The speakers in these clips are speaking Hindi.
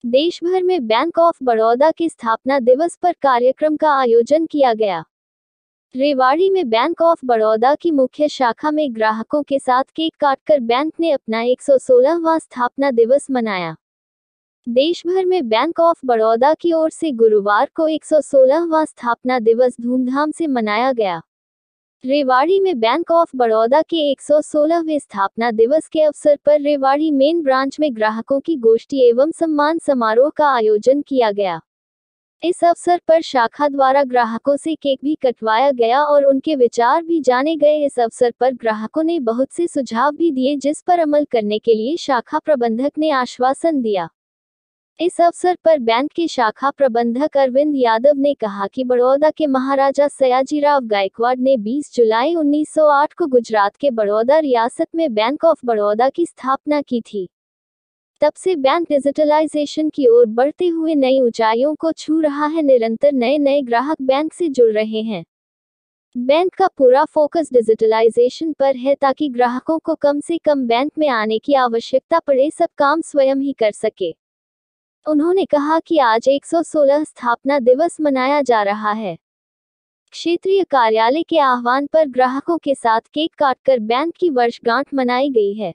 देश भर में बैंक ऑफ बड़ौदा के स्थापना दिवस पर कार्यक्रम का आयोजन किया गया। रेवाड़ी में बैंक ऑफ बड़ौदा की मुख्य शाखा में ग्राहकों के साथ केक काटकर बैंक ने अपना 116वां स्थापना दिवस मनाया। देश भर में बैंक ऑफ बड़ौदा की ओर से गुरुवार को 116वां स्थापना दिवस धूमधाम से मनाया गया। रेवाड़ी में बैंक ऑफ बड़ौदा के 116वें स्थापना दिवस के अवसर पर रेवाड़ी मेन ब्रांच में ग्राहकों की गोष्ठी एवं सम्मान समारोह का आयोजन किया गया। इस अवसर पर शाखा द्वारा ग्राहकों से केक भी कटवाया गया और उनके विचार भी जाने गए। इस अवसर पर ग्राहकों ने बहुत से सुझाव भी दिए, जिस पर अमल करने के लिए शाखा प्रबंधक ने आश्वासन दिया। इस अवसर पर बैंक के शाखा प्रबंधक अरविंद यादव ने कहा कि बड़ौदा के महाराजा सयाजीराव गायकवाड़ ने 20 जुलाई 1908 को गुजरात के बड़ौदा रियासत में बैंक ऑफ बड़ौदा की स्थापना की थी। तब से बैंक डिजिटलाइजेशन की ओर बढ़ते हुए नई ऊंचाइयों को छू रहा है। निरंतर नए ग्राहक बैंक से जुड़ रहे हैं। बैंक का पूरा फोकस डिजिटलाइजेशन पर है ताकि ग्राहकों को कम से कम बैंक में आने की आवश्यकता पड़े, सब काम स्वयं ही कर सके। उन्होंने कहा कि आज 116 स्थापना दिवस मनाया जा रहा है। क्षेत्रीय कार्यालय के आह्वान पर ग्राहकों के साथ केक काटकर बैंक की वर्षगांठ मनाई गई है।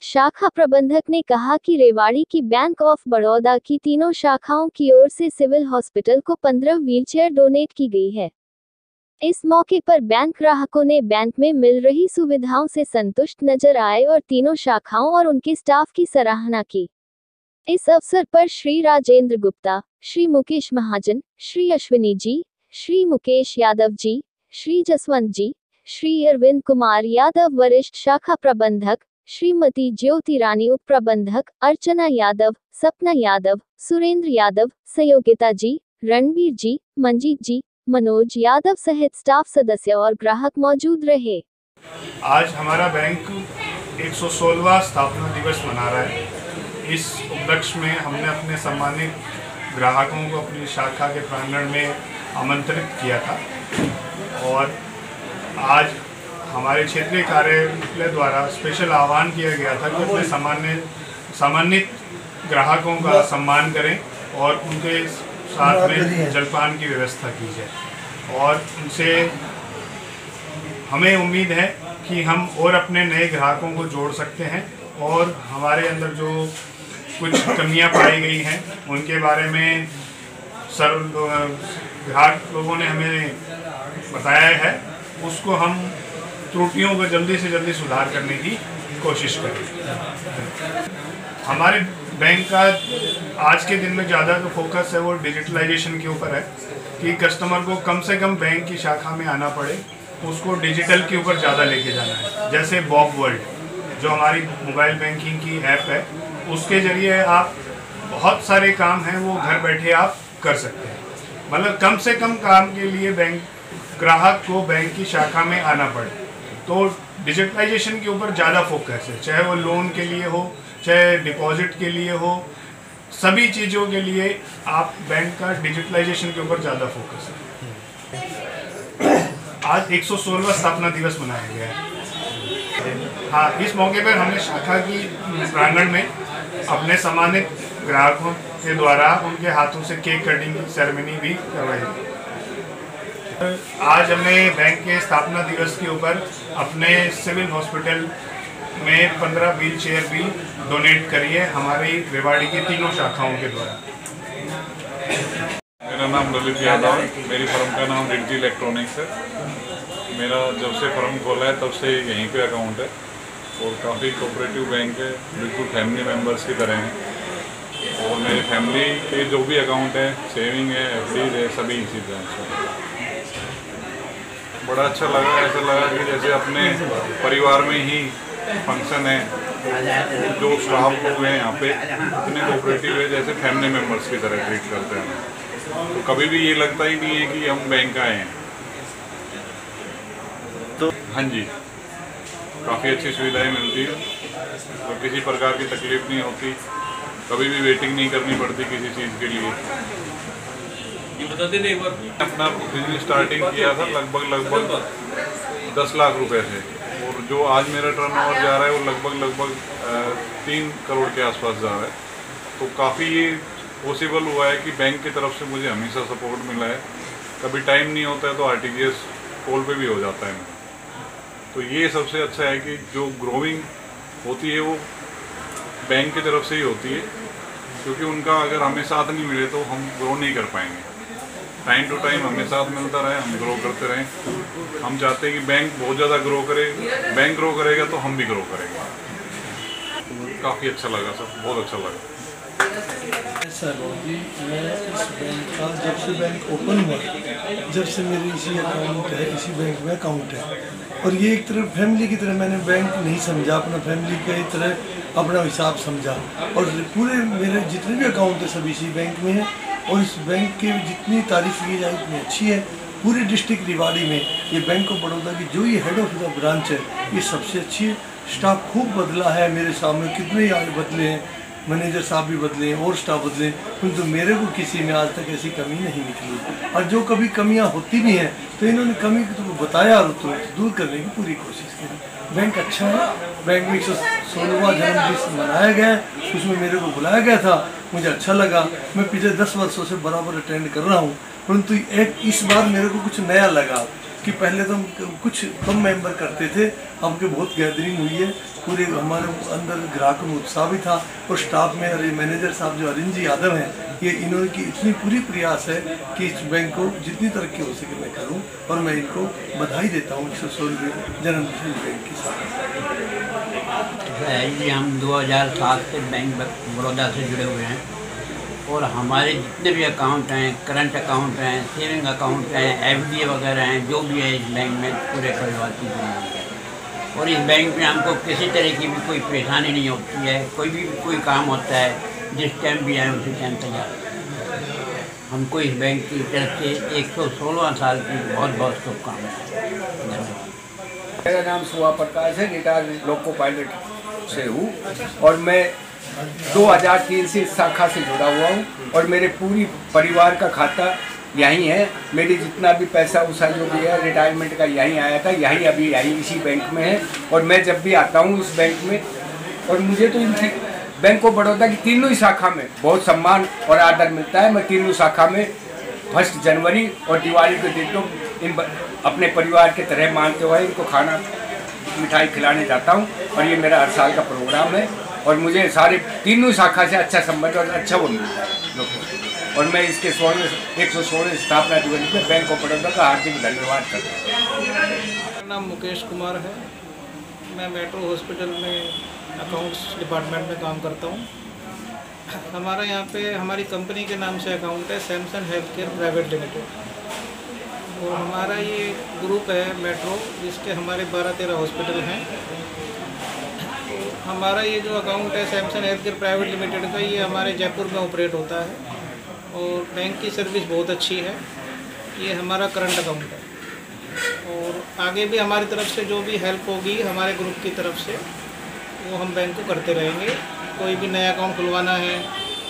शाखा प्रबंधक ने कहा कि रेवाड़ी की बैंक ऑफ बड़ौदा की तीनों शाखाओं की ओर से सिविल हॉस्पिटल को 15 व्हीलचेयर डोनेट की गई है। इस मौके पर बैंक ग्राहकों ने बैंक में मिल रही सुविधाओं से संतुष्ट नजर आए और तीनों शाखाओं और उनके स्टाफ की सराहना की। इस अवसर पर श्री राजेंद्र गुप्ता, श्री मुकेश महाजन, श्री अश्विनी जी, श्री मुकेश यादव जी, श्री जसवंत जी, श्री अरविंद कुमार यादव वरिष्ठ शाखा प्रबंधक, श्रीमती ज्योति रानी उप प्रबंधक, अर्चना यादव, सपना यादव, सुरेंद्र यादव, सहयोगिता जी, रणबीर जी, मंजीत जी, मनोज यादव सहित स्टाफ सदस्य और ग्राहक मौजूद रहे। आज हमारा बैंक 116वां स्थापना दिवस मना रहा है। इस उपलक्ष्य में हमने अपने सम्मानित ग्राहकों को अपनी शाखा के प्रांगण में आमंत्रित किया था और आज हमारे क्षेत्रीय कार्यालय द्वारा स्पेशल आह्वान किया गया था कि अपने सम्मानित ग्राहकों का सम्मान करें और उनके साथ में जलपान की व्यवस्था की जाए। और उनसे हमें उम्मीद है कि हम और अपने नए ग्राहकों को जोड़ सकते हैं और हमारे अंदर जो कुछ कमियां पाई गई हैं उनके बारे में ग्राहक लोगों ने हमें बताया है, उसको हम त्रुटियों को जल्दी से जल्दी सुधार करने की कोशिश करें। हमारे बैंक का आज के दिन में ज़्यादा जो फोकस है वो डिजिटलाइजेशन के ऊपर है कि कस्टमर को कम से कम बैंक की शाखा में आना पड़े, उसको डिजिटल के ऊपर ज़्यादा लेके जाना है। जैसे बॉब वर्ल्ड जो हमारी मोबाइल बैंकिंग की ऐप है, उसके ज़रिए आप बहुत सारे काम हैं वो घर बैठे आप कर सकते हैं। मतलब कम से कम काम के लिए ग्राहक को बैंक की शाखा में आना पड़े, तो डिजिटलाइजेशन के ऊपर ज़्यादा फोकस है। चाहे वो लोन के लिए हो, चाहे डिपॉजिट के लिए हो, सभी चीज़ों के लिए आप बैंक का डिजिटलाइजेशन के ऊपर ज़्यादा फोकस है। आज 116वां स्थापना दिवस मनाया गया है। हाँ, इस मौके पर हमने शाखा की प्रांगण में अपने सम्मानित ग्राहकों के द्वारा उनके हाथों से केक कटिंग की सेरेमनी भी करवाई। आज हमने बैंक के स्थापना दिवस के ऊपर अपने सिविल हॉस्पिटल में 15 व्हील चेयर भी डोनेट करी है हमारी रेवाड़ी की तीनों शाखाओं के द्वारा। मेरा नाम ललित यादव है, मेरी फर्म का नाम रिडजी इलेक्ट्रॉनिक्स है। मेरा जब से फर्म खोला है तब से यहीं पे अकाउंट है और काफ़ी कोऑपरेटिव बैंक है, बिल्कुल फैमिली मेम्बर्स की तरह हैं। और मेरी फैमिली के जो भी अकाउंट है, सेविंग है, एफडी है, सभी इसी ब्रांच में। बड़ा अच्छा लगा, ऐसा लगा कि जैसे अपने परिवार में ही फंक्शन है। जो स्टाफ लोग हैं यहाँ पे इतने कोऑपरेटिव है, जैसे फैमिली मेम्बर्स की तरह ट्रीट करते हैं। तो कभी भी ये लगता ही नहीं है कि हम बैंक आए हैं। तो हाँ जी, काफ़ी अच्छी सुविधाएं मिलती है और किसी प्रकार की तकलीफ नहीं होती, कभी भी वेटिंग नहीं करनी पड़ती किसी चीज़ के लिए। ये बताते थे एक बार अपना बिजनेस स्टार्टिंग किया था लगभग 10 लाख रुपए से, और जो आज मेरा टर्नओवर जा रहा है वो लगभग 3 करोड़ के आसपास जा रहा है। तो काफ़ी ये पॉसिबल हुआ है कि बैंक की तरफ से मुझे हमेशा सपोर्ट मिला है। कभी टाइम नहीं होता है तो आरटीजीएस कॉल पे भी हो जाता है मेरा। तो ये सबसे अच्छा है कि जो ग्रोइंग होती है वो बैंक की तरफ से ही होती है, क्योंकि उनका अगर हमें साथ नहीं मिले तो हम ग्रो नहीं कर पाएंगे। टाइम टू टाइम हमें साथ मिलता रहे, हम ग्रो करते रहें। हम चाहते हैं कि बैंक बहुत ज़्यादा ग्रो करे, बैंक ग्रो करेगा तो हम भी ग्रो करेंगे। काफ़ी अच्छा लगा सर, बहुत अच्छा लगा सर जी। मैं इस बैंक का जब से बैंक ओपन हुआ, जब से मेरे इसी अकाउंट है, इसी बैंक में अकाउंट है, और ये एक तरह फैमिली की तरह मैंने बैंक नहीं समझा, अपना फैमिली की तरह अपना हिसाब समझा। और पूरे मेरे जितने भी अकाउंट है सब इसी बैंक में है, और इस बैंक की जितनी तारीफ की जाए उतनी अच्छी है। पूरे डिस्ट्रिक्ट रेवाड़ी में ये बैंक ऑफ बड़ौदा की जो ये हेड ऑफ द ब्रांच है ये सबसे अच्छी है। स्टाफ खूब बदला है, मेरे सामने कितने आगे बदले हैं, मैनेजर साहब भी बदले हैं और स्टाफ बदले हैं, किंतु मेरे को किसी में आज तक ऐसी कमी नहीं निकली। और जो कभी कमियां होती भी हैं तो इन्होंने कमी को बताया और तो दूर करने की पूरी कोशिश करी। बैंक अच्छा है। बैंक में 116वां जन्मदिन मनाया गया है, उसमें मेरे को बुलाया गया था, मुझे अच्छा लगा। मैं पिछले 10 वर्षों से बराबर अटेंड कर रहा हूँ, परंतु एक इस बार मेरे को कुछ नया लगा कि पहले तो हम कुछ कम मेंबर करते थे, अब के बहुत गैदरिंग हुई है, पूरे हमारे अंदर ग्राहकों में उत्साह भी था। और स्टाफ में अरे मैनेजर साहब जो अरिंद जी यादव हैं, ये इन्होंने की इतनी पूरी प्रयास है कि इस बैंक को जितनी तरक्की हो सके मैं करूं, और मैं इनको बधाई देता हूँ 116वें जन्मदिन बैंक के साथ। जी हम 2007 से बैंक बड़ौदा से जुड़े हुए हैं, और हमारे जितने भी अकाउंट हैं, करंट अकाउंट हैं, सेविंग अकाउंट हैं, एफडी वगैरह हैं, जो भी है इस बैंक में पूरे परिवार की ज़रूरत है। और इस बैंक में हमको किसी तरह की भी कोई परेशानी नहीं होती है। कोई काम होता है जिस टाइम भी आए उसी टाइम तैयार। हमको इस बैंक की तरफ से 116वां साल की बहुत बहुत शुभकामनाएं। धन्यवाद। मेरा नाम सुहा प्रकाश है, रिटायर्ड लोको पायलट से हूँ, और मैं 2003 से इस शाखा से जुड़ा हुआ हूँ, और मेरे पूरी परिवार का खाता यहीं है। मेरी जितना भी पैसा उसा जो भी है रिटायरमेंट का यहीं आया था, यहीं इसी बैंक में है। और मैं जब भी आता हूँ इस बैंक में, और मुझे तो इनकी बैंक ऑफ बड़ौदा की तीनों ही शाखा में बहुत सम्मान और आदर मिलता है। मैं तीनों शाखा में 1 जनवरी और दिवाली के दिन तो इन अपने परिवार के तरह मानते हुए इनको खाना मिठाई खिलाने जाता हूँ, और ये मेरा हर साल का प्रोग्राम है। और मुझे सारे तीनों शाखा से अच्छा संबंध और अच्छा वो मिलता है लोगों को। और मैं इसके 116वें स्थापना दिवस में बैंक ऑफ बड़ौदा का हार्दिक धन्यवाद करता हूँ। मेरा नाम मुकेश कुमार है। मैं मेट्रो हॉस्पिटल में अकाउंट्स डिपार्टमेंट में काम करता हूँ। हमारा यहाँ पे हमारी कंपनी के नाम से अकाउंट है, Samson health care private limited. और हमारा ये ग्रुप है मेट्रो, जिसके हमारे 12-13 हॉस्पिटल हैं। हमारा ये जो अकाउंट है Samson health care private limited का, ये हमारे जयपुर में ऑपरेट होता है, और बैंक की सर्विस बहुत अच्छी है। ये हमारा करंट अकाउंट है, और आगे भी हमारी तरफ से जो भी हेल्प होगी हमारे ग्रुप की तरफ से वो हम बैंक को करते रहेंगे। कोई भी नया अकाउंट खुलवाना है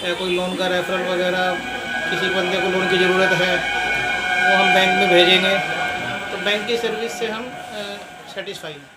या कोई लोन का रेफरल वगैरह, किसी बंदे को लोन की ज़रूरत है, वो हम बैंक में भेजेंगे। तो बैंक की सर्विस से हम सेटिस्फाई हैं।